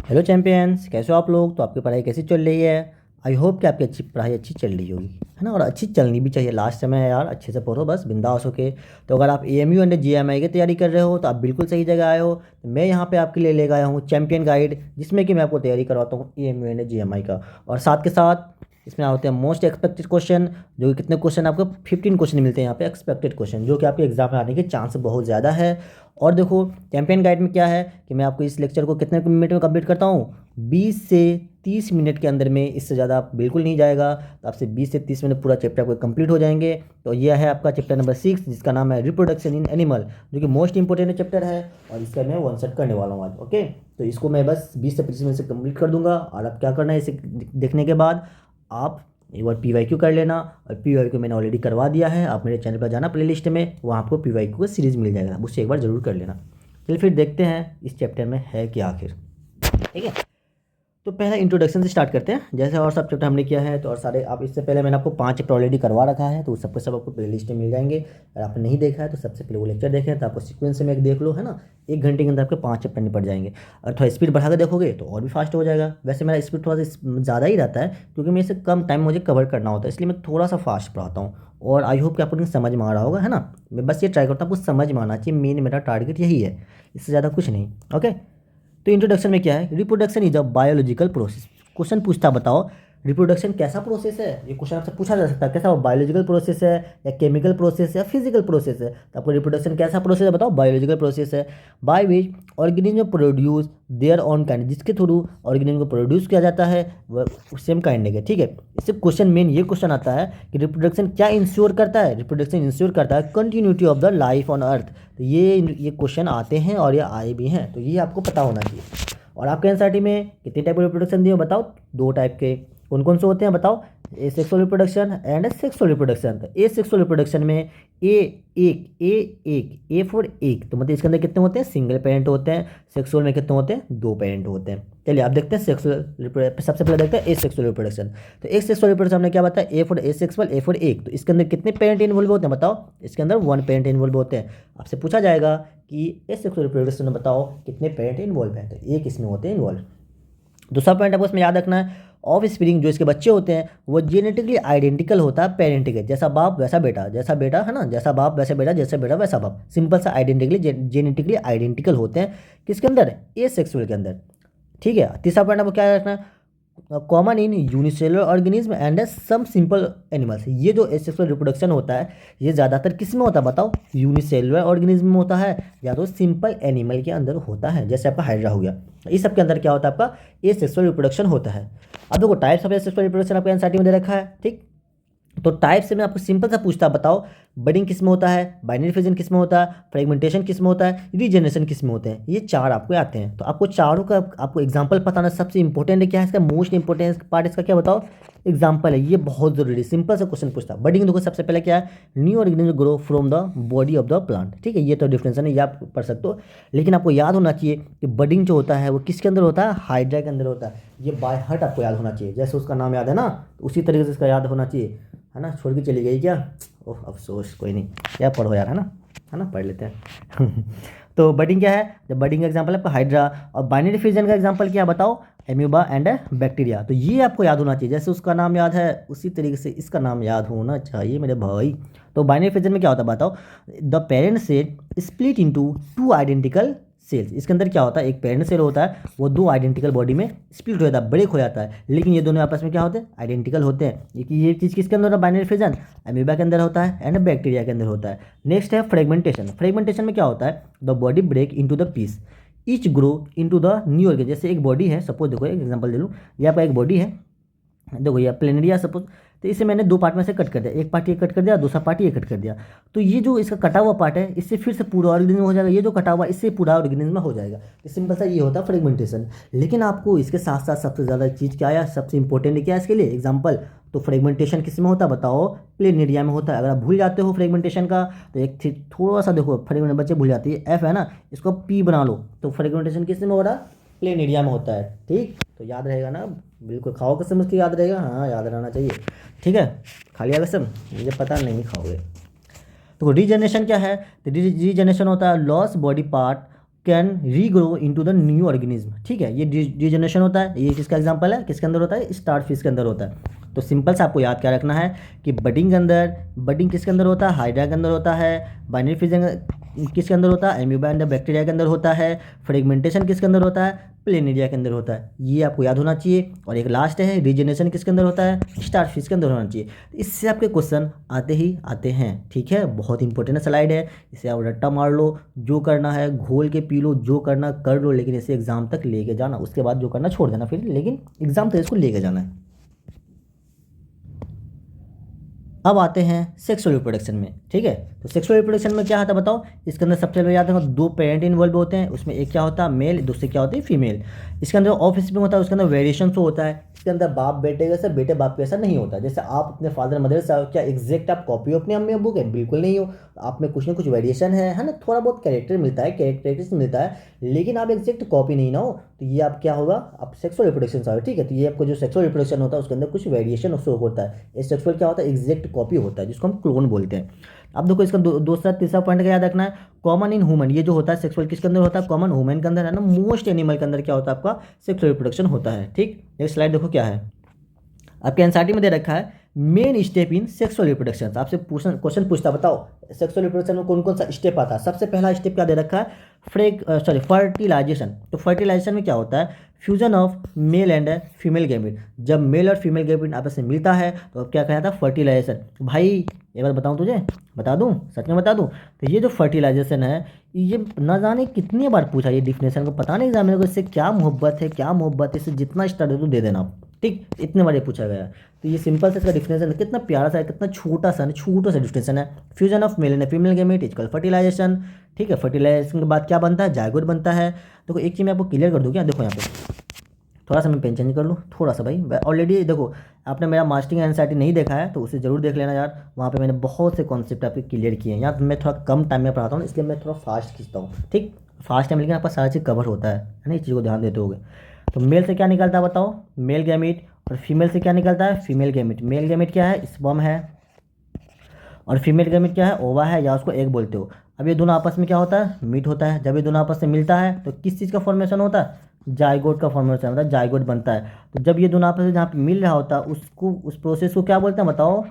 Hello champions, कैसे हो आप लोग। तो आपकी पढ़ाई कैसी चल रही है। आई होप कि आपकी पढ़ाई अच्छी चल रही होगी, है ना। और अच्छी चलनी भी चाहिए। लास्ट समय है यार, अच्छे से पढ़ो, बस बिंदास होके। तो अगर आप एएमयू एंड जीएमआई की तैयारी कर रहे हो तो आप बिल्कुल सही जगह आए हो। तो मैं यहाँ पे आपके लिए लेकर आया हूँ चैंपियन गाइड, जिसमें कि मैं आपको तैयारी करवाता हूँ एएमयू एंड जीएमआई का। और साथ के साथ इसमें होते हैं मोस्ट एक्सपेक्टेड क्वेश्चन, जो कि कितने क्वेश्चन आपको 15 क्वेश्चन मिलते हैं यहाँ पे एक्सपेक्टेड क्वेश्चन, जो कि आपके एग्जाम में आने के चांस बहुत ज़्यादा है। और देखो, चैंपियन गाइड में क्या है कि मैं आपको इस लेक्चर को कितने मिनट में कंप्लीट करता हूँ, 20 से 30 मिनट के अंदर में। इससे ज़्यादा आप बिल्कुल नहीं जाएगा। तो आपसे 20 से 30 मिनट पूरा चैप्टर आपको कंप्लीट हो जाएंगे। तो यह है आपका चैप्टर नंबर 6, जिसका नाम है रिप्रोडक्शन इन एनिमल, जो कि मोस्ट इंपॉर्टेंट चैप्टर है। और इसका मैं वन सेट करने वाला हूँ आज। ओके, तो इसको मैं बस 20 से 25 मिनट से कंप्लीट कर दूंगा। और अब क्या करना है, इसे देखने के बाद आप एक बार पीवाईक्यू कर लेना। और पीवाईक्यू मैंने ऑलरेडी करवा दिया है। आप मेरे चैनल पर जाना प्लेलिस्ट में, वहाँ आपको पीवाईक्यू का सीरीज़ मिल जाएगा, उससे एक बार ज़रूर कर लेना। चलिए फिर देखते हैं इस चैप्टर में है क्या आखिर। ठीक है, तो पहला इंट्रोडक्शन से स्टार्ट करते हैं। जैसे और सब चैप्टर हमने किया है, तो और सारे आप इससे पहले मैंने आपको 5 चैप्टर ऑलरेडी करवा रखा है, तो सबके सब आपको प्ले लिस्ट में मिल जाएंगे। अगर आपने नहीं देखा है तो सबसे पहले वो लेक्चर देखें, तो आपको सीक्वेंस में एक देख लो, है ना। 1 घंटे के अंदर आपके 5 चैप्टर निपट जाएंगे। और थोड़ा स्पीड बढ़ा कर देखोगे तो और भी फास्ट हो जाएगा। वैसे मेरा स्पीड थोड़ा सा ज़्यादा ही रहता है, क्योंकि मैं इसे कम टाइम मुझे कवर करना होता है, इसलिए मैं थोड़ा सा फास्ट पढ़ाता हूँ। और आई होप कि आपको समझ में आ रहा होगा, है ना। मैं बस ये ट्राई करता हूँ आपको समझ में आना चाहिए, मेन मेरा टारगेट यही है, इससे ज़्यादा कुछ नहीं। ओके, तो इंट्रोडक्शन में क्या है, reproduction is a biological process. Question पूछता, बताओ रिप्रोडक्शन कैसा प्रोसेस है। ये क्वेश्चन आपसे पूछा जा सकता है, कैसा वो बायोलॉजिकल प्रोसेस है या केमिकल प्रोसेस है या फिजिकल प्रोसेस है। तो आपको रिप्रोडक्शन कैसा प्रोसेस है बताओ, बायोलॉजिकल प्रोसेस है। By which organism produce their on kind, जिसके थ्रू ऑर्गेनिज्म को प्रोड्यूस किया जाता है वह सेम काइंड के। ठीक है, इससे क्वेश्चन मेन ये क्वेश्चन आता है कि रिप्रोडक्शन क्या इंश्योर करता है। रिप्रोडक्शन इंश्योर करता है continuity of the life on earth. तो ये क्वेश्चन आते हैं और ये आए भी हैं, तो ये आपको पता होना चाहिए। और आपके एनसीईआरटी में कितने टाइप के रिप्रोडक्शन दिए बताओ, 2 टाइप के। कौन कौन से होते हैं बताओ, ए sexual reproduction and sexual reproduction. तो ए सेक्सुअल रिप्रोडक्शन में ए फॉर एक, तो मतलब इसके अंदर कितने होते हैं, सिंगल पेरेंट होते हैं। सेक्सुअल में कितने होते हैं, 2 पेरेंट होते हैं। चलिए आप देखते हैं सेक्सुअल, सबसे पहले देखते हैं ए सेक्सुअल रिप्रोडक्शन। तो एक सेक्सुअल रिप्रोडक्शन हमने क्या बताया, A for a sexual, A for एक। तो इसके अंदर कितने पेरेंट इन्वॉल्व होते हैं बताओ, इसके अंदर 1 पेरेंट इन्वॉल्व होते हैं। आपसे पूछा जाएगा कि इस सेक्सुअल रिप्रोडक्शन में बताओ कितने पेरेंट इन्वॉल्व हैं, तो एक इसमें होते हैं इन्वॉल्व। दूसरा पॉइंट आपको इसमें याद रखना है, ऑफ स्प्रिंग जो इसके बच्चे होते हैं वो जेनेटिकली आइडेंटिकल होता है पेरेंट के। जैसा बाप वैसा बेटा, जैसा बेटा है ना, जैसा बाप वैसा बेटा, जैसा बेटा वैसा बाप। सिंपल सा आइडेंटिकली जेनेटिकली आइडेंटिकल होते हैं किसके अंदर, ए सेक्सुअल के अंदर। ठीक है, तीसरा पॉइंट आपको क्या रखना है, common in unicellular organism and some simple animals. ये जो एसेक्सुअल रिप्रोडक्शन होता है ये ज़्यादातर किस में होता है बताओ, यूनिसेलुलर ऑर्गेनिज्म में होता है या तो सिंपल एनिमल के अंदर होता है, जैसे आपका हाइड्रा हो गया। इस सब के अंदर क्या होता है, आपका एसेक्सुअल रिप्रोडक्शन होता है। अब देखो टाइप्स ऑफ एसेक्सुअल रिप्रोडक्शन आपके एनसीईआरटी में दे रखा है। ठीक, तो टाइप से मैं आपको सिंपल सा पूछता, बताओ बडिंग किस में होता है, बाइनरी फिजन किस में होता है, फ्रेगमेंटेशन किस में होता है, रीजनरेशन किस में होते हैं। ये 4 आपको आते हैं। तो आपको चारों का आपको एग्जांपल बताना सबसे इंपॉर्टेंट है। क्या है इसका मोस्ट इंपॉर्टेंट पार्ट, इसका क्या बताओ, एग्जांपल है। ये बहुत जरूरी, सिंपल सा क्वेश्चन पूछता। बडिंग देखो सबसे पहले क्या है, new organism grow from the body of the plant. ठीक है, ये तो डिफरेंस है, ये आप पढ़ सकते हो। लेकिन आपको याद होना चाहिए कि बडिंग जो होता है वो किसके अंदर होता है, हाइड्रा के अंदर होता है। ये बाय हार्ट आपको याद होना चाहिए, जैसे उसका नाम याद है ना, उसी तरीके से इसका याद होना चाहिए, है ना। छोड़ के चली गई क्या, ओह अफसोस, कोई नहीं, क्या पढ़ो यार, है ना, पढ़ लेते हैं। तो बडिंग क्या है, जब बडिंग का एग्जांपल है आपका हाइड्रा। और बाइनरी फिजन का एग्जांपल क्या बताओ, एम्यूबा एंड बैक्टीरिया। तो ये आपको याद होना चाहिए, जैसे उसका नाम याद है उसी तरीके से इसका नाम याद होना चाहिए मेरे भाई। तो बाइनरी फिजन में क्या होता है बताओ, the parent cell split into 2 identical cells. इसके अंदर क्या होता है, एक पेरेंट सेल होता है वो 2 आइडेंटिकल बॉडी में स्प्लिट हो जाता है, ब्रेक हो जाता है, लेकिन ये दोनों आपस में क्या होते हैं, आइडेंटिकल होते हैं। ये चीज़ किसके अंदर होता है, बाइनरी फिजन अमीबा के अंदर होता है एंड बैक्टीरिया के अंदर होता है। नेक्स्ट है फ्रेगमेंटेशन। फ्रेगमेंटेशन में क्या होता है, the body break into the piece each grow into the new organ. जैसे एक बॉडी है, सपोज देखो एक एग्जांपल दे लूँ, ये आपका एक बॉडी है, देखो ये प्लेनेरिया सपोज। तो इसे मैंने 2 पार्ट में से कट कर दिया, एक पार्ट ये कट कर दिया, दूसरा पार्ट ये कट कर दिया। तो ये जो इसका कटा हुआ पार्ट है इससे फिर से पूरा ऑर्गेनिज्म हो जाएगा, ये जो कटा हुआ इससे पूरा ऑर्गेनिज्म हो जाएगा। तो सिंपल सा ये होता है फ्रेगमेंटेशन। लेकिन आपको इसके साथ साथ सबसे ज़्यादा चीज़ क्या है, सबसे इंपॉर्टेंट क्या है इसके लिए एग्जाम्पल, तो फ्रेगमेंटेशन किस में होता है बताओ, प्लेनेरिया में होता है। अगर आप भूल जाते हो फ्रेगमेंटेशन का तो एक थोड़ा सा देखो, फ्रेगमेंट बच्चे भूल जाती है, एफ है ना, इसको पी बना लो। तो फ्रेगमेंटेशन किस में हो रहा है, प्लेनेरिया में होता है। ठीक, तो याद रहेगा ना, बिल्कुल खाओ कसम उसकी याद रहेगा, हाँ याद रहना चाहिए। ठीक है, खा लिया कसम, मुझे पता नहीं खाओगे। तो रीजनरेशन क्या है, तो रीजनरेशन होता है loss body part can regrow into the new organism. ठीक है, ये रीजनरेशन होता है। ये किसका एग्जांपल है, किसके अंदर होता है, स्टार फिश के अंदर होता है। तो सिंपल से आपको याद क्या रखना है कि बडिंग के अंदर, बडिंग किसके अंदर होता है, हाइड्रा के अंदर होता है। बाइनरी फिजिंग किसके अंदर होता है, एम्यूबा एंड बैक्टीरिया के अंदर होता है। फ्रेगमेंटेशन किसके अंदर होता है, प्लेनेरिया के अंदर होता है। ये आपको याद होना चाहिए। और एक लास्ट है रीजनरेशन किसके अंदर होता है, स्टारफिश के अंदर होना चाहिए। तो इससे आपके क्वेश्चन आते ही आते हैं। ठीक है, बहुत इंपॉर्टेंट स्लाइड है, इसे आप रट्टा मार लो, जो करना है घोल के पी लो, जो करना कर लो, लेकिन इसे एग्जाम तक लेके जाना, उसके बाद जो करना छोड़ देना फिर, लेकिन एग्जाम तक इसको लेके जाना है। अब आते हैं सेक्सुअल रिप्रोडक्शन में। ठीक है, तो सेक्सुअल रिप्रोडक्शन में क्या होता है बताओ। इसके अंदर सबसे पहले याद रखो, दो पेरेंट इन्वॉल्व होते हैं। उसमें एक क्या होता है मेल, दूसरे क्या होती है फीमेल। इसके अंदर ऑफ स्प्रिंग होता है, उसके अंदर वेरिएशन शो होता है। इसके अंदर बाप बेटे जैसा, बेटे बाप के ऐसा नहीं होता। जैसे आप अपने फादर मदर से क्या एग्जैक्ट आप कॉपी हो अपने अम्मी अब्बू के, बिल्कुल नहीं हो। आप में कुछ ना कुछ वेरिएशन है ना, थोड़ा बहुत कैरेक्टर मिलता है, कैरेक्टरिस्टिक्स मिलता है, लेकिन आप एग्जैक्ट कॉपी नहीं ना हो। तो ये आप क्या होगा, आप सेक्सुअल रिप्रोडक्शन से। ठीक है, तो ये आपको जो सेक्सुअल रिप्रोडक्शन होता है उसके अंदर कुछ वेरिएशन शो होता है। ये सेक्सुअल क्या होता है, एग्जैक्ट कॉपी होता है, जिसको हम क्लोन बोलते हैं। अब देखो इसका दूसरा तीसरा पॉइंट का याद रखना है, कॉमन इन ह्यूमन। ये जो होता है सेक्सुअल किसके अंदर होता है, कॉमन ह्यूमन के अंदर है ना। मोस्ट एनिमल के अंदर क्या होता है आपका सेक्सुअल रिप्रोडक्शन होता है। ठीक, नेक्स्ट स्लाइड देखो क्या है, आपके एनसीईआरटी में दे रखा है main step in sexual reproduction. आपसे क्वेश्चन पूछता बताओ सेक्सुअल रिप्रोडक्शन में कौन कौन सा स्टेप आता है। सबसे पहला स्टेप क्या दे रखा है, फर्टिलाइजेशन। तो फर्टिलाइजेशन में क्या होता है, fusion of male and female gamete. जब मेल और फीमेल गैमेट आपस में मिलता है तो अब क्या कहता है, फर्टिलाइजेशन। भाई एक बार बताऊं तुझे, बता दूं, सच में बता दूं, तो ये जो फर्टिलाइजेशन है, ये ना जाने कितनी बार पूछा ये डिफिनेशन को, पता नहीं एग्जामिनर को इससे क्या मोहब्बत है, क्या मोहब्बत है, इससे जितना स्टार दे दो दे देना। ठीक, इतने बार ये पूछा गया है। तो ये सिंपल सा इसका डिफिनेशन कितना प्यारा सा है, कितना छोटा सा डिफिनेशन है। Fusion of male and female gamete is called fertilisation. ठीक है, फर्टिलाइजेशन के बाद क्या बनता है, जायगोट बनता है। देखो एक चीज़ मैं आपको क्लियर कर दूँ क्या, देखो यहाँ पे थोड़ा सा मैं पेन चेंज कर लूँ, थोड़ा सा भाई। ऑलरेडी देखो आपने मेरा मास्टरिंग एनसीईआरटी नहीं देखा है तो उसे जरूर देख लेना यार, वहाँ पे मैंने बहुत से कॉन्सेप्ट आपके क्लियर किए हैं। यहाँ मैं थोड़ा कम टाइम में पढ़ाता हूँ, इसलिए मैं थोड़ा फास्ट खींचता हूँ। ठीक, फास्ट टाइम, लेकिन आपका सारा चीज़ कवर होता है ना, इस चीज़ को ध्यान देते होगे। तो मेल से क्या निकलता है बताओ, मेल गैमेट। और फीमेल से क्या निकलता है, फीमेल गैमेट। मेल गैमेट क्या है, स्पर्म है, और फीमेल गैमेट क्या है, ओवा है, या उसको एग बोलते हो। अब ये दोनों आपस में क्या होता है, मीट होता है। जब ये दोनों आपस में मिलता है तो किस चीज़ का फॉर्मेशन होता है, जाइगोट का फॉर्मेशन होता है, जाइगोट बनता है। तो जब ये दोनों आपस में जहाँ पे मिल रहा होता है उसको, उस प्रोसेस को क्या बोलते हैं बताओ,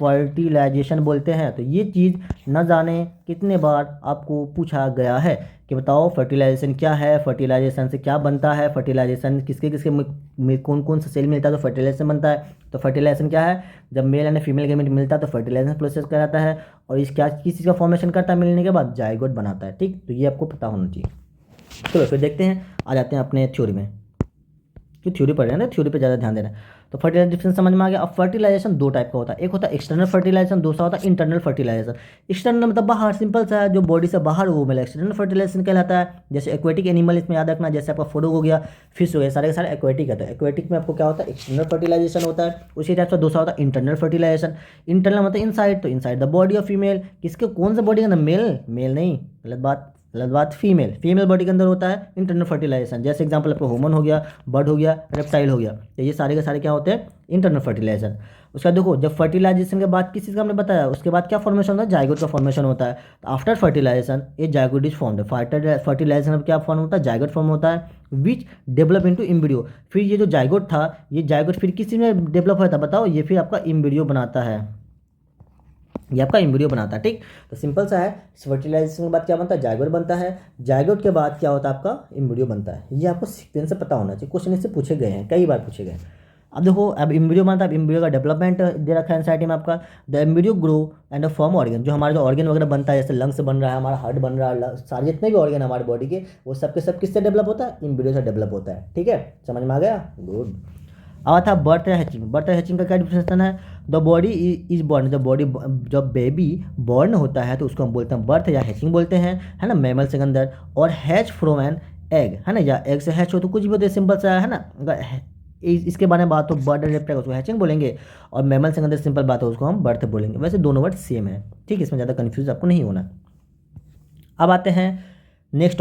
फर्टिलाइजेशन बोलते हैं। तो ये चीज़ न जाने कितने बार आपको पूछा गया है कि बताओ फर्टिलाइजेशन क्या है, फर्टिलाइजेशन से क्या बनता है, फर्टिलाइजेशन किसके किसके में कौन कौन सा सेल मिलता है तो फर्टिलाइजेशन बनता है। तो फर्टिलाइजेशन क्या है, जब मेल एंड फीमेल गैमेट मिलता है तो फर्टिलाइजेशन प्रोसेस कराता है, और इस क्या किस चीज़ का फॉर्मेशन करता है, मिलने के बाद जाइगोट बनाता है। ठीक, तो ये आपको पता होना चाहिए। चलो फिर देखते हैं, आ जाते हैं अपने थ्योरी में, क्यों थ्योरी पढ़ रहे हैं ना, थ्योरी पे ज़्यादा ध्यान देना है। तो फर्टिलाइजेशन डिफरेंस समझ में आ गया। अब फर्टिलाइजेशन दो टाइप का होता है, एक होता है एक्सटर्नल फर्टिलाइजेशन, दूसरा होता है इंटरनल फर्टिलाइजेशन। एक्सटर्नल मतलब बाहर, सिंपल सा है, जो बॉडी से बाहर वो मिला, एक्सटर्नल फर्टिलाइजेशन कहलाता है। जैसे एक्वेटिक एनिमल, इसमें याद रखना, जैसे आपका फ्रॉग हो गया, फिश हो गया, सारे के सारे एक्वेटिक है। एक्वेटिक में आपको क्या होता है, एक्सटर्नल फर्टिलाइजेशन होता है। उसी टाइप से दूसरा होता है इंटरनल फर्टिलाइजेशन। इंटरनल मतलब इनसाइड, तो inside the body of female, किसके कौन सा बॉडी के अंदर, मेल, मेल नहीं, गलत बात, गलत बात, फीमेल, फीमेल बॉडी के अंदर होता है इंटरनल फर्टिलाइजेशन। जैसे एग्जांपल आपको ह्यूमन हो गया, बर्ड हो गया, रेप्टाइल हो गया, तो ये सारे के सारे क्या होते हैं, इंटरनल फर्टिलाइजेशन। उसका देखो जब फर्टिलाइजेशन के बाद किस चीज़ का हमने बताया, उसके बाद क्या फॉर्मेशन होता है, जाइगोट का फॉर्मेशन होता है। आफ्टर फर्टिलाइजेशन ये जाइगोट इज फॉर्म्ड। फर्टिलाइजेशन में क्या फॉर्म होता है, जाइगोट फॉर्म होता है, विच डेवलप इनटू एम्ब्रियो। फिर ये जो जाइगोट था, ये जाइगोट फिर किस चीज़ में डेवलप होता है बताओ, ये फिर आपका एम्ब्रियो बनाता है, ये आपका एम्ब्रियो बनाता है। ठीक, तो सिंपल सा है, फर्टिलाइजेशन के बाद क्या बनता है, जाइगोट बनता है, जाइगोट के बाद क्या होता है आपका, एम्ब्रियो बनता है। ये आपको सीक्वेंस से पता होना चाहिए, क्वेश्चन इससे पूछे गए हैं, कई बार पूछे गए हैं। अब देखो, अब एम्ब्रियो बनता है, अब एम्ब्रियो का डेवलपमेंट दे रखा है एनसीईआरटी में आपका, the embryo grow and form organ. जो हमारा जो ऑर्गन वगैरह बनता है, जैसे लंग्स बन रहा है, हमारा हार्ट बन रहा है, सारे जितने भी ऑर्गन हमारे बॉडी के, वो सब के सब किससे डेवलप होता है, एम्ब्रियो से डेवलप होता है। ठीक है, समझ में आ गया, गुड। अब था बर्थ या हैचिंग। बर्थ या हैचिंग का क्या डिफरेंशन है, द बॉडी इज बॉर्न, जब बेबी बॉर्न होता है तो उसको हम बोलते हैं बर्थ या हैचिंग बोलते हैं, है ना, मैमल्स के अंदर। और हैच फ्रॉम एन एग, है ना, या एग से हैच हो तो कुछ भी होते हैं, सिंपल सा है ना। इसके बारे में बात हो, बर्ड एंड रेप्टाइल उसको हैचिंग बोलेंगे, और मैमल्स के अंदर सिंपल बात है उसको हम बर्थ बोलेंगे। वैसे दोनों वर्ड सेम है। ठीक, इसमें ज़्यादा कन्फ्यूज आपको नहीं होना। अब आते हैं नेक्स्ट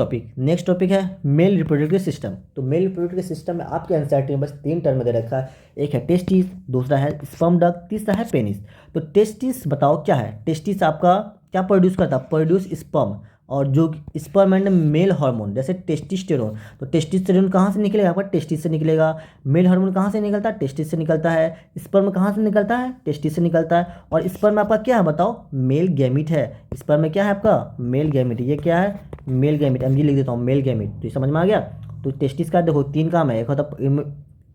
टॉपिक है मेल रिप्रोडक्टिव सिस्टम। तो मेल रिप्रोडक्टिव सिस्टम में आपके एनसीईआरटी में बस 3 टर्म दे रखा है, एक है टेस्टिस, दूसरा है स्पर्म डक्ट, तीसरा है पेनिस। तो टेस्टिस बताओ क्या है, टेस्टिस आपका क्या प्रोड्यूस करता है, प्रोड्यूस स्पर्म, और जो स्पर्म एंड मेल हार्मोन जैसे टेस्टिस्टेरोन, तो टेस्टिस्टेरोन कहाँ से निकलेगा? आपका टेस्टिस से निकलेगा। मेल हार्मोन कहाँ से निकलता है? टेस्टिस से निकलता है। स्पर्म कहाँ से निकलता है? टेस्टिस से निकलता है। और स्पर्म आपका क्या है बताओ? मेल गैमिट है। स्पर्म में क्या है आपका? Male gamete. ये क्या है? Male gamete. एम जी लिख देता हूँ, मेल गैमिट। तो ये समझ में आ गया। तो टेस्टिस का देखो 3 काम है, एक होता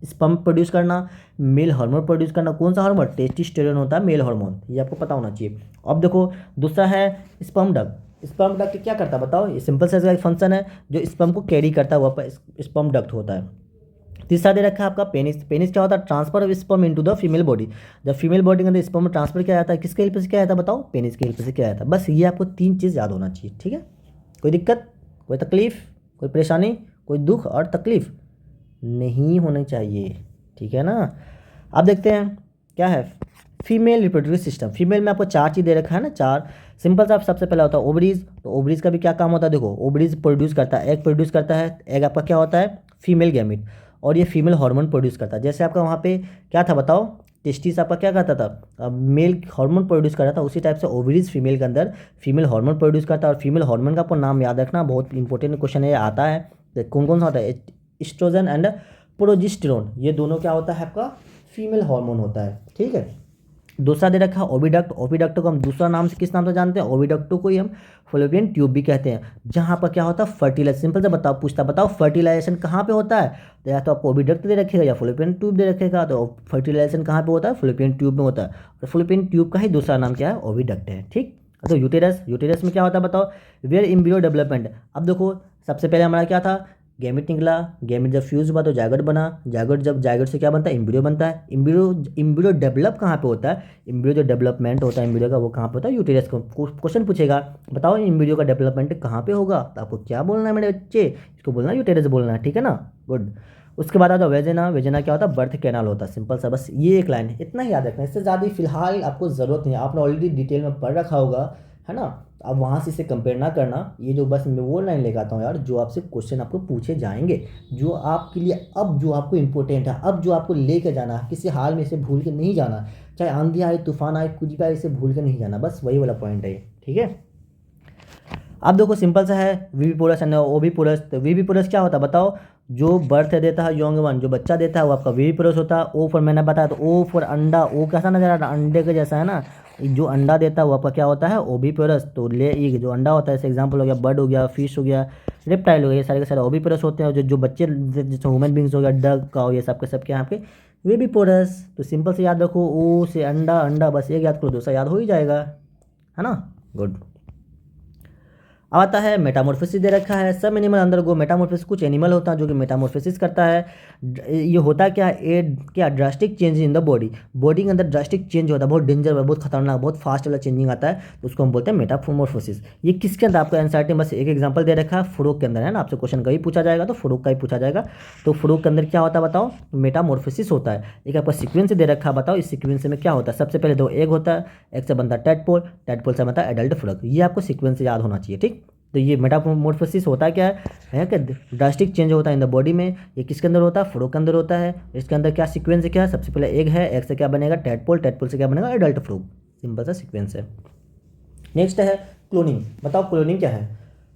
स्पर्म प्रोड्यूस करना, मेल हार्मोन प्रोड्यूस करना। कौन सा हार्मोन? टेस्टिस्टेरोन होता है मेल हार्मोन, ये आपको पता होना चाहिए। अब देखो दूसरा है स्पर्म डक्ट। स्पर्म डक्ट क्या करता है बताओ? ये सिंपल साइज का एक फंक्शन है जो स्पर्म को कैरी करता है, वह स्पर्म डक्ट होता है। तीसरा दे रखा है आपका पेनिस। पेनिस क्या होता है? Transfer of sperm into the female body. जब फीमेल बॉडी के अंदर स्पर्म ट्रांसफर किया जाता है, किसके हेल्प से किया जाता है बताओ? पेनिस के हेल्प से किया जाता है। बस ये आपको 3 चीज़ याद होना चाहिए, ठीक है। कोई दिक्कत, कोई तकलीफ, कोई परेशानी, कोई दुख और तकलीफ नहीं होनी चाहिए, ठीक है ना। अब देखते हैं क्या है फीमेल रिप्रोडक्टिव सिस्टम। फीमेल में आपको 4 चीज़ दे रखा है ना, 4 सिंपल सा। सबसे पहला होता है ओवरीज। तो ओवरीज का भी क्या काम होता है? देखो ओवरीज प्रोड्यूस करता है, एग प्रोड्यूस करता है। एग आपका क्या होता है? Female gamete. और ये फीमेल हार्मोन प्रोड्यूस करता है। जैसे आपका वहाँ पे क्या था बताओ? टेस्टिस आपका क्या करता था? मेल हार्मोन प्रोड्यूस कर रहा था। उसी टाइप से ओवरीज फीमेल के अंदर फीमेल हार्मोन प्रोड्यूस करता है। और फीमेल हार्मोन का आपको नाम याद रखना, बहुत इंपॉर्टेंट क्वेश्चन है, आता है। तो कौन कौन सा होता है? एस्ट्रोजन एंड प्रोजेस्टेरोन, ये दोनों क्या होता है आपका? फीमेल हार्मोन होता है, ठीक है। दूसरा दे रखा है ओविडक्ट। ओविडक्ट को हम दूसरा नाम से किस नाम से जानते हैं? ओविडक्टो को ही हम फॉलोपियन ट्यूब भी कहते हैं। जहाँ पर क्या होता है? फर्टिलाइजेशन। सिंपल से बताओ, पूछता बताओ फर्टिलाइजेशन कहाँ पे होता है? तो या तो आपको ओविडक्ट दे रखेगा या फॉलोपियन ट्यूब दे रखेगा। तो फर्टिलाइजेशन कहाँ पे होता है? फॉलोपियन ट्यूब में होता है। और फॉलोपियन ट्यूब का ही दूसरा नाम क्या है? ओविडक्ट है, ठीक। तो यूटेरस। यूटेरस में क्या होता है बताओ? Where embryo development. अब देखो सबसे पहले हमारा क्या था? गैमेट निकला। गैमेट जब फ्यूज हुआ तो जायगोट बना। जायगोट जब जायगोट से क्या बनता है? एम्ब्रियो बनता है। एम्ब्रियो डेवलप कहाँ पे होता है? एम्ब्रियो जो डेवलपमेंट होता है एम्ब्रियो का, वो कहाँ पे होता है? यूटेरस को। क्वेश्चन पूछेगा बताओ एम्ब्रियो का डेवलपमेंट कहाँ पे होगा, तो आपको क्या बोलना है मेरे बच्चे? इसको बोलना है यूटेरस बोलना है, ठीक है ना। गुड। उसके बाद आता है वेजिना। वेजिना क्या होता है? बर्थ कैनाल होता है। सिंपल सा, बस ये एक लाइन है, इतना ही याद रखना है। इससे ज़्यादा फिलहाल आपको ज़रूरत नहीं है, आपने ऑलरेडी डिटेल में पढ़ रखा होगा, है ना। अब वहाँ से इसे कंपेयर ना करना। ये जो बस मैं वो लाइन लेकर आता हूँ यार, जो आपसे क्वेश्चन आपको पूछे जाएंगे, जो आपके लिए अब जो आपको इंपॉर्टेंट है, अब जो आपको लेकर जाना है, किसी हाल में इसे भूल के नहीं जाना। चाहे आंधी आए, तूफान आए, कुछ भी आए, इसे भूल के नहीं जाना। बस वही वाला पॉइंट है ये, ठीक है। अब देखो सिंपल सा है वीवी पोरस एंड ओवी पोरस। तो वीवी पोरस क्या होता है बताओ? जो बर्थ देता है यंग वन, जो बच्चा देता है वो आपका वीवी पोरस होता है। ओ फॉर मैंने बताया तो ओ फॉर अंडा। ओ कैसा नजर आ रहा है? अंडे के जैसा है ना। जो अंडा देता है वो आपका क्या होता है? ओवी पोरस। तो ले ये जो अंडा होता है, जैसे एग्जाम्पल हो गया बर्ड हो गया, फिश हो गया, रेप्टाइल हो गया, ये सारे के सारे ओवी पोरस होते हैं। और जो बच्चे जैसे ह्यूमन बींग्स हो गया, डग का, ये सब के सब क्या यहाँ पे वीवी पोरस। तो सिंपल से याद रखो, ओ से अंडा, अंडा बस एक याद करो, दूसरा याद हो ही जाएगा, है ना। गुड। अब आता है मेटामॉर्फोसिस दे रखा है। सब एनिमल अंदर गो मेटामॉर्फोसिस। कुछ एनिमल होता है जो कि मेटामॉर्फोसिस करता है। ये होता क्या है? क्या drastic change in the body. Body के अंदर ड्रास्टिक चेंज होता है, बहुत डेंजर, बहुत खतरनाक, बहुत फास्ट वाला चेंजिंग आता है, तो उसको हम बोलते हैं मेटामॉर्फोसिस। ये किसके अंदर? आपको एनसीईआरटी में बस एक एग्जाम्पल दे रखा है, फ्रोग के अंदर, है ना। आपसे क्वेश्चन कभी पूछा जाएगा तो फ्रोग का ही पूछा जाएगा। तो फ्रोग के अंदर क्या होता है बताओ? मेटामॉर्फोसिस होता है। एक आपका सीक्वेंस दे रखा है, बताओ इस सीक्वेंस में क्या होता है? सबसे पहले दो एग होता है, एग से बनता है टेडपोल, टेडपोल से बनता है एडल्ट फ्रॉग। ये आपको सीक्वेंस याद होना चाहिए, ठीक। तो ये मेटामॉर्फोसिस होता क्या है कि ड्रास्टिक चेंज होता है इन द बॉडी में। ये किसके अंदर होता है? फ्रोग के अंदर होता है। इसके अंदर क्या सीक्वेंस है? क्या है? सबसे पहले एग है, एग से क्या बनेगा? टेडपोल, टेडपोल से क्या बनेगा? Adult frog. सिंपल सा सीक्वेंस है। नेक्स्ट है क्लोनिंग। बताओ क्लोनिंग क्या है?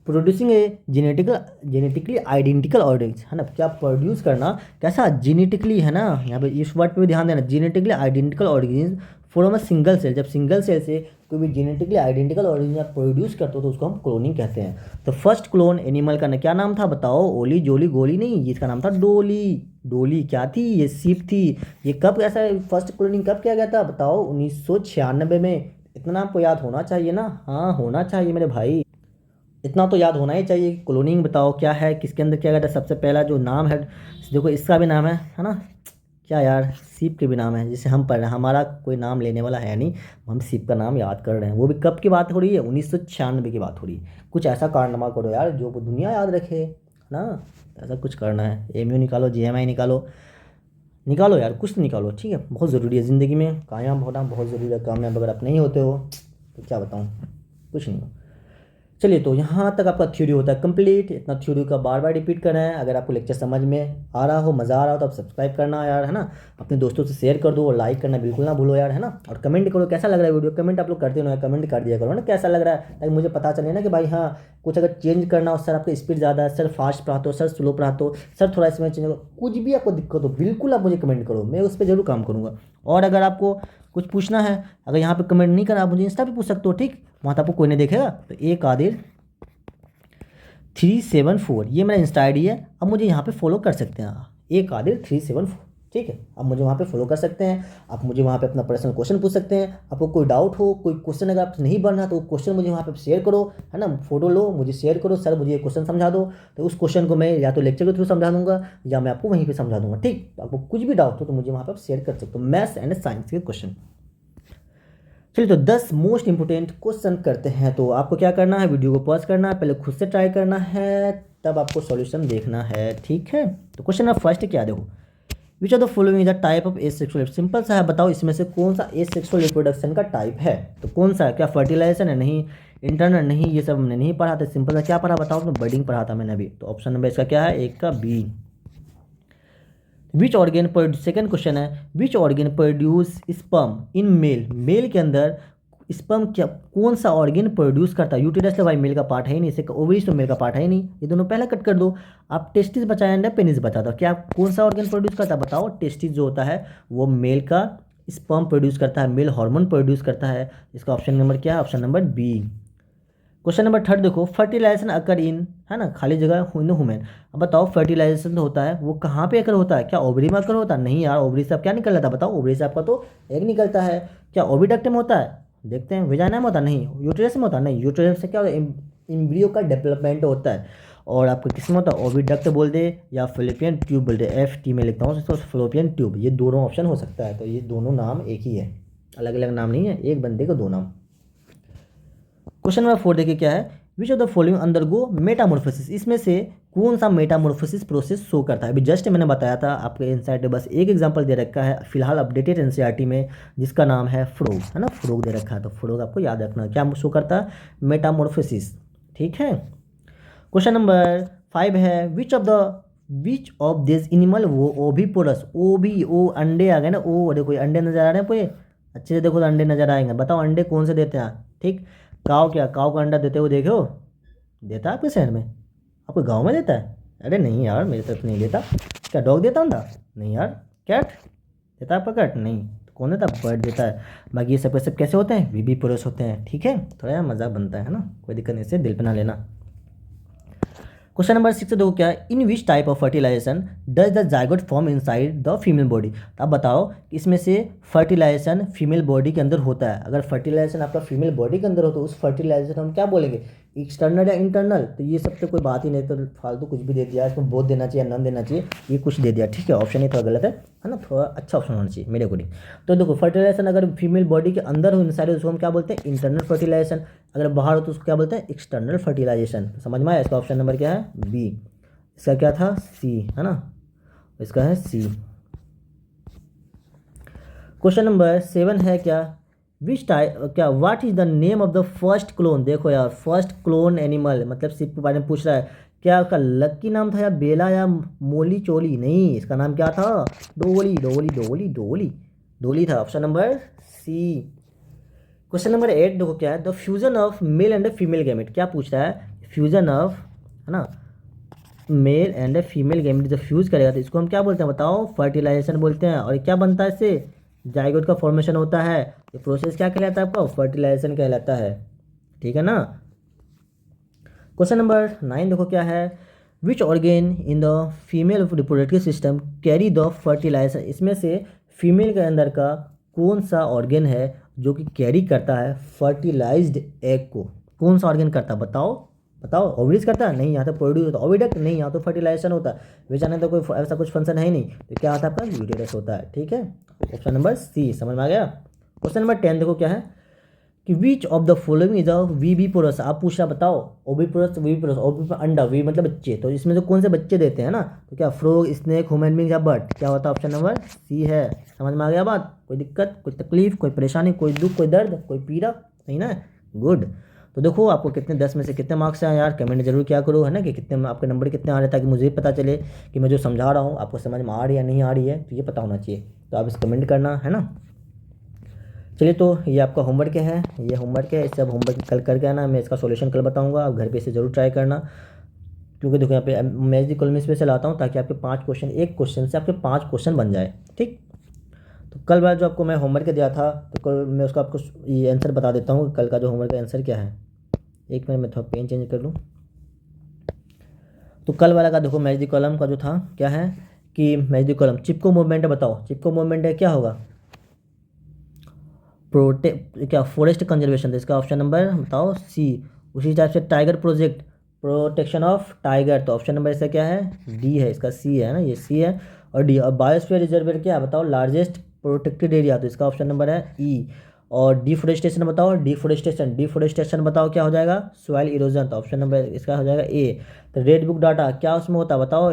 प्रोड्यूसिंग ए जेनेटिकली आइडेंटिकल ऑर्गेनिज, है ना। क्या प्रोड्यूस करना? कैसा? जेनेटिकली, है ना। यहाँ पे इस वर्ड पे भी ध्यान देना, genetically identical organism from a single cell. जब सिंगल सेल से कोई भी जेनेटिकली आइडेंटिकल ऑर्गेनिज आप प्रोड्यूस करते हो तो उसको हम क्लोनिंग कहते हैं। तो फर्स्ट क्लोन एनिमल का क्या नाम था बताओ? ओली जोली गोली नहीं, इसका नाम था डोली। डोली क्या थी? ये सीप थी। ये कब ऐसा फर्स्ट क्लोनिंग कब किया गया था बताओ? 1996 में। इतना आपको याद होना चाहिए ना। हाँ होना चाहिए मेरे भाई, इतना तो याद होना ही चाहिए। क्लोनिंग बताओ क्या है, किसके अंदर किया गया था? सबसे पहला जो नाम है, देखो इसका भी नाम है ना। क्या यार, सीप के भी नाम है, जिसे हम पढ़ रहे हैं। हमारा कोई नाम लेने वाला है नहीं, हम सीप का नाम याद कर रहे हैं। वो भी कब की बात हो रही है? 1996 की बात हो रही है। कुछ ऐसा कारनामा करो यार जो दुनिया याद रखे, है ना। ऐसा कुछ करना है। एमयू निकालो, जीएमआई निकालो, निकालो यार, कुछ तो निकालो, ठीक है। बहुत ज़रूरी है ज़िंदगी में, कामयाब होना बहुत ज़रूरी है। कामयाब अगर आप नहीं होते हो तो क्या बताऊँ, कुछ नहीं हो। चलिए, तो यहाँ तक आपका थ्योरी होता है कंप्लीट। इतना थ्योरी का बार बार रिपीट करना है। अगर आपको लेक्चर समझ में आ रहा हो, मज़ा आ रहा हो, तो आप सब्सक्राइब करना यार, है ना। अपने दोस्तों से शेयर कर दो और लाइक करना बिल्कुल ना भूलो यार, है ना। और कमेंट करो कैसा लग रहा है वीडियो। कमेंट आप लोग करते हो ना, कमेंट कर दिया करो ना कैसा लग रहा है, ताकि मुझे पता चले ना कि भाई हाँ, कुछ अगर चेंज करना हो, सर आपका स्पीड ज़्यादा है, सर फास्ट पढ़ाते हो, सर स्लो पढ़ाते हो, सर थोड़ा इसमें चेंज करो, कुछ भी आपको दिक्कत हो बिल्कुल आप मुझे कमेंट करो, मैं उस पर जरूर काम करूँगा। और अगर आपको कुछ पूछना है, अगर यहाँ पे कमेंट नहीं करा, आप मुझे इंस्टा पे पूछ सकते हो, ठीक। वहाँ तो आपको कोई नहीं देखेगा। तो एक आदिल 374 ये मेरा इंस्टा आई डी है। अब मुझे यहाँ पे फॉलो कर सकते हैं, एक आदिल 374, ठीक है। आप मुझे वहाँ पे फॉलो कर सकते हैं। आप मुझे वहाँ पे अपना पर्सनल क्वेश्चन पूछ सकते हैं। आपको कोई डाउट हो, कोई क्वेश्चन अगर आप नहीं बन रहा, तो क्वेश्चन मुझे वहाँ पे शेयर करो, है ना। फोटो लो, मुझे शेयर करो, सर मुझे ये क्वेश्चन समझा दो। तो उस क्वेश्चन को मैं या तो लेक्चर के थ्रू समझा दूंगा, या मैं आपको वहीं पर समझा दूंगा, ठीक। तो आपको कुछ भी डाउट हो तो मुझे वहाँ पर आप शेयर कर सकते हो, मैथ्स एंड साइंस के क्वेश्चन। चलिए, तो 10 मोस्ट इंपोर्टेंट क्वेश्चन करते हैं। तो आपको क्या करना है, वीडियो को पॉज करना है, पहले खुद से ट्राई करना है, तब आपको सॉल्यूशन देखना है, ठीक है। तो क्वेश्चन नंबर फर्स्ट क्या देखो, विच of the following is the type of asexual. Simple सा है, बताओ इसमें से कौन सा एसेक्सुअल रिप्रोडक्शन का टाइप है। तो कौन सा है, क्या फर्टिलाइजेशन है, नहीं। इंटरनल, नहीं। ये सब हमने नहीं पढ़ा था। सिंपल सा क्या पढ़ा बताओ, अपने बर्डिंग पढ़ा था मैंने अभी। तो ऑप्शन नंबर इसका क्या है, एक का B. Which organ second question है, which organ produce sperm in male. Male के अंदर स्पर्म क्या, कौन सा ऑर्गेन प्रोड्यूस करता है। यूटेरस तो भाई मेल का पार्ट है ही नहीं, इसे ओवरीज तो मेल का पार्ट है ही नहीं, ये दोनों पहले कट कर दो। आप टेस्टिस बचाया एंड पेनिस बचा दो, क्या कौन सा ऑर्गेन प्रोड्यूस करता है बताओ। टेस्टिस जो होता है वो मेल का स्पर्म प्रोड्यूस करता है, मेल हार्मोन प्रोड्यूस करता है। इसका ऑप्शन नंबर क्या है, option number B. Question number third देखो, फर्टिलाइजेशन अकर इन, है ना, खाली जगह इन वुमेन। अब बताओ फर्टिलाइजेशन जो होता है वो कहाँ पे अकर होता है, क्या ओवरी में अकर होता है, नहीं यार। ओवरी से आप क्या निकल जाता है बताओ, ओवरी से आपका तो एग निकलता है। क्या ओविडक्ट में होता है, देखते हैं। वेजाइना में होता है, नहीं। यूटेरस में होता है, नहीं। यूटेरस से क्या होता है, एम्ब्रियो का डेवलपमेंट होता है। और आपका किस में होता है, ओविडक्ट बोल दे या फिलिपियन ट्यूब बोल दे, FT में लिखता हूँ, इसको फिलिपियन ट्यूब, ये दोनों ऑप्शन हो सकता है। तो ये दोनों नाम एक ही है, अलग अलग नाम नहीं है, एक बंदे को दो नाम। क्वेश्चन नंबर 4 देखिए क्या है, विच of the following undergo Metamorphosis. इसमें से कौन सा मेटामॉर्फोसिस प्रोसेस शो करता है। अभी जस्ट मैंने बताया था आपके इनसाइट में, बस एक एग्जांपल दे रखा है फिलहाल अपडेटेड NCERT में, जिसका नाम है फ्रोग, है ना। फ्रोग दे रखा है, तो फ्रोग आपको याद रखना क्या शो करता है, मेटामॉर्फोसिस, ठीक है। क्वेश्चन नंबर 5 है, विच ऑफ दिस एनिमल वो ओविपोरस। ओ भी ओ अंडे आ गए ना, ओ देखो अंडे नजर आ रहे हैं पूरे अच्छे से, देखो अंडे नजर आएंगे। बताओ अंडे कौन से देते हैं, ठीक। काव, क्या काव का अंडा देते हुए देखो, देता है आपके शहर में, आपके गांव में देता है। अरे नहीं यार, मेरे तरफ नहीं देता। क्या डॉग देता अंडा, नहीं यार। कैट देता है आपका, कैट नहीं। तो कौन देता है, बर्ड देता है। बाकी ये सब के सब कैसे होते हैं, बीबी पुरुष होते हैं, ठीक है। थोड़ा यार मजाक बनता है ना, कोई दिक्कत नहीं, इससे दिल पे ना लेना। क्वेश्चन नंबर 6 देखो क्या है, in which type of fertilization does the zygote form inside the female body. तो आप बताओ इसमें से फर्टिलाइजेशन फीमेल बॉडी के अंदर होता है। अगर फर्टिलाइजेशन आपका फीमेल बॉडी के अंदर हो तो उस फर्टिलाइजेशन हम क्या बोलेंगे, एक्सटर्नल या इंटरनल। तो ये सब तो कोई बात ही नहीं, तो फालतू कुछ भी दे दिया, इसमें बोथ देना चाहिए, नन देना चाहिए, ये कुछ दे दिया, ठीक है। ऑप्शन ही थोड़ा गलत है ना, थोड़ा अच्छा ऑप्शन होना चाहिए मेरे अकॉर्डिंग। तो देखो फर्टिलाइजेशन अगर फीमेल बॉडी के अंदर हो इनसाइड, उसको हम क्या बोलते हैं, इंटरनल फर्टिलाइजेशन। अगर बाहर हो तो उसको क्या बोलते हैं, एक्सटर्नल फर्टिलाइजेशन। समझ में आया, इसका ऑप्शन नंबर क्या है, बी। इसका क्या था, सी, है ना, इसका है सी। क्वेश्चन नंबर 7 है क्या, विच टाइप, क्या what is the name of the first clone. देखो यार, फर्स्ट क्लोन एनिमल मतलब शिप के बारे में पूछ रहा है। क्या उसका लक्की नाम था, या बेला, या मोली चोली, नहीं। इसका नाम क्या था, डोली डोली डोली डोली डोली था। Option number C. Question number 8 देखो क्या है, the fusion of male and female gamete. क्या पूछ रहा है, फ्यूजन ऑफ, है ना, मेल एंड फीमेल गैमेट जब फ्यूज करेगा तो इसको हम क्या बोलते हैं बताओ, फर्टिलाइजेशन बोलते हैं। और क्या बनता है इससे, जाइगोट का फॉर्मेशन होता है। ये प्रोसेस क्या कहलाता है आपका, फर्टिलाइजेशन कहलाता है, ठीक है ना। क्वेश्चन नंबर 9 देखो क्या है, which organ in the female reproductive system carry the fertilization. इसमें से फीमेल के अंदर का कौन सा ऑर्गेन है जो कि कैरी करता है फर्टिलाइज्ड एग को। कौन सा ऑर्गेन करता है बताओ, बताओ। ओवरीज करता है, नहीं। यहाँ तो प्रोड्यूस होता है, ओविडक्ट नहीं, यहाँ तो फर्टिलाइजेशन होता है। वेजाइना तो कोई ऐसा कुछ फंक्शन है ही नहीं, तो क्या होता है आपका, यूटेरस होता है, ठीक है। ऑप्शन नंबर सी, समझ में आ गया। क्वेश्चन नंबर 10 देखो क्या है, कि which of the following is a viviparous. आप पूछा बताओ, ओविपोरस, वीबीपोरस, ओवी अंडा, वी मतलब बच्चे, तो इसमें से कौन से बच्चे देते हैं ना। तो क्या फ्रॉग, स्नेक, ह्यूमन बीइंग या बर्ड, क्या होता है, ऑप्शन नंबर सी है। समझ में आ गया बात, कोई दिक्कत, कोई तकलीफ, कोई परेशानी, कोई दुख, कोई दर्द, कोई पीड़ा नहीं ना, गुड। तो देखो आपको कितने 10 में से कितने मार्क्स आए यार, कमेंट जरूर किया करो, है ना, कि कितने आपके नंबर कितने आ रहे हैं, ताकि मुझे भी पता चले कि मैं जो समझा रहा हूँ आपको समझ में आ रही है या नहीं आ रही है, तो ये पता होना चाहिए। तो आप इस कमेंट करना, है ना। चलिए, तो ये आपका होमवर्क है, ये होमवर्क है, इसे अब होमवर्क कल करके आना, मैं इसका सॉल्यूशन कल बताऊंगा, आप घर पे इसे जरूर ट्राई करना। क्योंकि देखो यहाँ पे मैं दी कॉलम स्पेशल आता हूँ ताकि आपके 5 क्वेश्चन, एक क्वेश्चन से आपके 5 क्वेश्चन बन जाए, ठीक। तो कल वाला जो आपको मैं होमवर्क दिया था, तो कल मैं उसका आपको ये आंसर बता देता हूँ, कल का जो होमवर्क का आंसर क्या है। एक मिनट में थोड़ा पेन चेंज कर लूँ। तो कल वाला का देखो मैच दी कॉलम का जो था क्या है कि match the column Chipko movement है, बताओ चिपको मूवमेंट है क्या होगा। क्या फॉरेस्ट कंजर्वेशन, तो इसका ऑप्शन नंबर बताओ सी। उसी टाइप से tiger project, protection of tiger, तो ऑप्शन नंबर इसका क्या है, डी है, इसका सी है ना, ये सी है। और डी, और बायोस्फीयर रिजर्व क्या है बताओ, लार्जेस्ट प्रोटेक्टेड एरिया, तो इसका ऑप्शन नंबर है ई। और डिफोरेस्टेशन बताओ, डिफोरेस्टेशन, डिफोरेस्टेशन बताओ क्या हो जाएगा, सॉइल इरोजन, तो ऑप्शन नंबर इसका हो जाएगा ए। तो रेड बुक डाटा क्या उसमें होता है बताओ,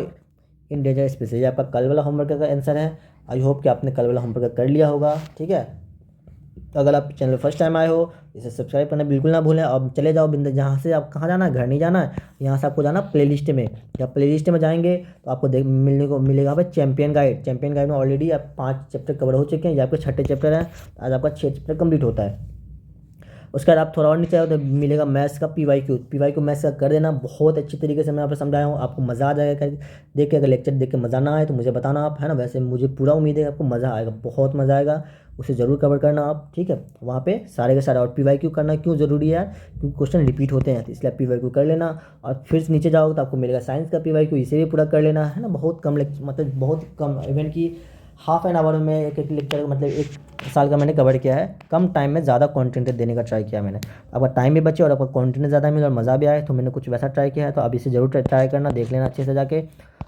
इंडेंजर स्पीसीज। आपका कल वाला होमवर्क का आंसर है। आई होप कि आपने कल वाला होमवर्क कर लिया होगा, ठीक है। तो अगर आप चैनल फर्स्ट टाइम आए हो, इसे सब्सक्राइब करना बिल्कुल ना भूलें। अब चले जाओ बिंद, जहाँ से आप कहाँ जाना है, घर नहीं जाना है, यहाँ से आपको जाना प्लेलिस्ट में। जब प्लेलिस्ट में जाएंगे तो आपको देख मिलने को मिलेगा यहाँ पे चैंपियन गाइड। चैंपियन गाइड में ऑलरेडी आप 5 चैप्टर कवर हो चुके हैं, ये आपके 6ठे चैप्टर है, आज आपका 6 चैप्टर कंप्लीट होता है। उसके बाद आप थोड़ा और नीचे आओ तो मिलेगा मैथ्स का पी वाई क्यू मैथ्स का कर देना, बहुत अच्छी तरीके से मैं यहाँ पे समझाया हूँ, आपको मज़ा आ जाएगा कर देख के। अगर लेक्चर देख के मज़ा ना आए तो मुझे बताना आप, है ना। वैसे मुझे पूरा उम्मीद है कि आपको मज़ा आएगा, बहुत मज़ा आएगा, उसे ज़रूर कवर करना आप, ठीक है। वहाँ पे सारे के सारे, और पी वाई क्यू करना क्यों ज़रूरी है यार, क्योंकि क्वेश्चन रिपीट होते हैं, तो इसलिए आप पी वाई क्यू कर लेना। और फिर नीचे जाओ तो आपको मिलेगा साइंस का पी वाई क्यू, इसे भी पूरा कर लेना, है ना। बहुत कम मतलब बहुत कम, इवन की हाफ एन आवर में एक एक लेक्चर, मतलब 1 साल का मैंने कवर किया है, कम टाइम में ज़्यादा कंटेंट देने का ट्राई किया मैंने। आपका टाइम भी बचे और आपका कंटेंट ज़्यादा मिले और मज़ा भी आए, तो मैंने कुछ वैसा ट्राई किया है। तो आप इसे ज़रूर ट्राई करना, देख लेना अच्छे से जाके।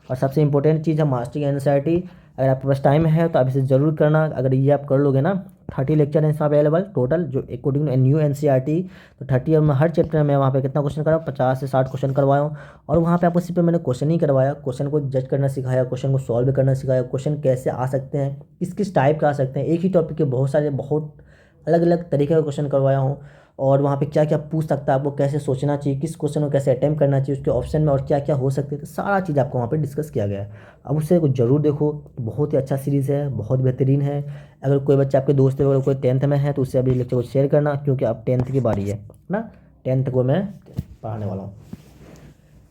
और सबसे इंपॉर्टेंट चीज़ है मास्टरिंग एनसीईआरटी, अगर आपके पास टाइम है तो आप इसे ज़रूर करना। अगर ये आप कर लोगे ना, 30 लेक्चर हैं इसमें अवेलेबल टोटल, जो अकॉर्डिंग टू न्यू एनसीईआरटी। तो 30, और मैं हर चैप्टर में वहाँ पे कितना क्वेश्चन कराऊँ, 50 से 60 क्वेश्चन करवाया हूँ। और वहाँ पे आपको सिर्फ मैंने क्वेश्चन नहीं करवाया, क्वेश्चन को जज करना सिखाया, क्वेश्चन को सॉल्व करना सिखाया, क्वेश्चन कैसे आ सकते हैं, किस किस टाइप का आ सकते हैं, एक ही टॉपिक के बहुत सारे, बहुत अलग अलग तरीके का क्वेश्चन करवाया हूँ। और वहाँ पे क्या क्या पूछ सकता है, आपको कैसे सोचना चाहिए, किस क्वेश्चन को कैसे अटेम्प्ट करना चाहिए, उसके ऑप्शन में और क्या क्या हो सकते हैं, तो सारा चीज़ आपको वहाँ पे डिस्कस किया गया है। अब उससे कुछ ज़रूर देखो, बहुत ही अच्छा सीरीज़ है, बहुत बेहतरीन है। अगर कोई बच्चा आपके दोस्त है, अगर कोई 10th में है, तो उससे अभी लेक्चर को शेयर करना, क्योंकि अब 10th की बारी है ना, 10th को मैं पढ़ाने वाला हूँ।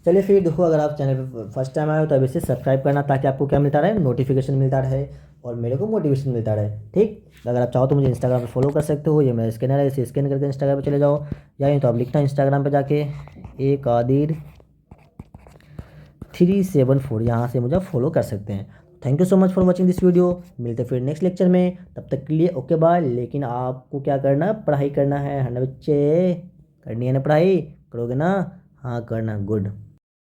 चलिए फिर देखो, अगर आप चैनल पर फर्स्ट टाइम आए हो तो अभी से सब्सक्राइब करना, ताकि आपको क्या मिलता रहे, नोटिफिकेशन मिलता रहे और मेरे को मोटिवेशन मिलता रहे, ठीक। अगर आप चाहो तो मुझे इंस्टाग्राम पे फॉलो कर सकते हो, ये मेरा स्कैनर है, इसे स्कैन करके इंस्टाग्राम पे चले जाओ, या नहीं तो आप लिखना इंस्टाग्राम पे जाके एक आदिर 374, यहाँ से मुझे फॉलो कर सकते हैं। Thank you so much for watching this video, मिलते फिर नेक्स्ट लेक्चर में, तब तक के लिए ओके बाय। लेकिन आपको क्या करना, पढ़ाई करना है ना बच्चे, करनी है ना पढ़ाई, करोगे ना, हाँ करना, गुड।